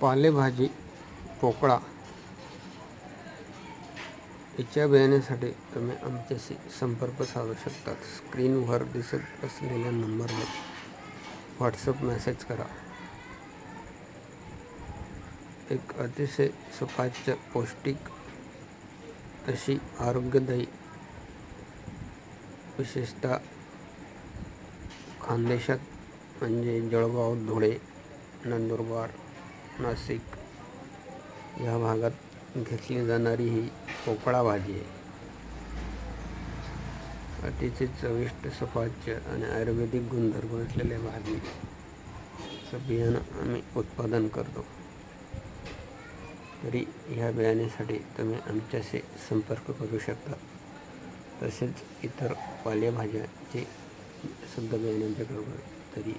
पालेभाजी पोकळा याच्या बियाण्यासाठी तुम्ही आमच्याशी संपर्क साधू शकता। स्क्रीनवर दिसत असलेल्या नंबरवर व्हॉट्सअप मेसेज करा। एक अतिशय सुपाच्य पौष्टिक अशी आरोग्यदायी, विशेषतः खानदेशात म्हणजे जळगाव, धुळे, नंदुरबार, नाशिक या भागात घेतली जाणारी ही पोकळा भाजी आहे। अतिशय चविष्ट, सुपाच्य आणि आयुर्वेदिक गुणधर्म असलेल्या भाजीचं बियाणं आम्ही उत्पादन करतो। तरी ह्या बियाण्यासाठी तुम्ही आमच्याशी संपर्क करू शकता। तसेच इतर पालेभाज्याचे सुद्धा बियाणे आमच्याकडे तरी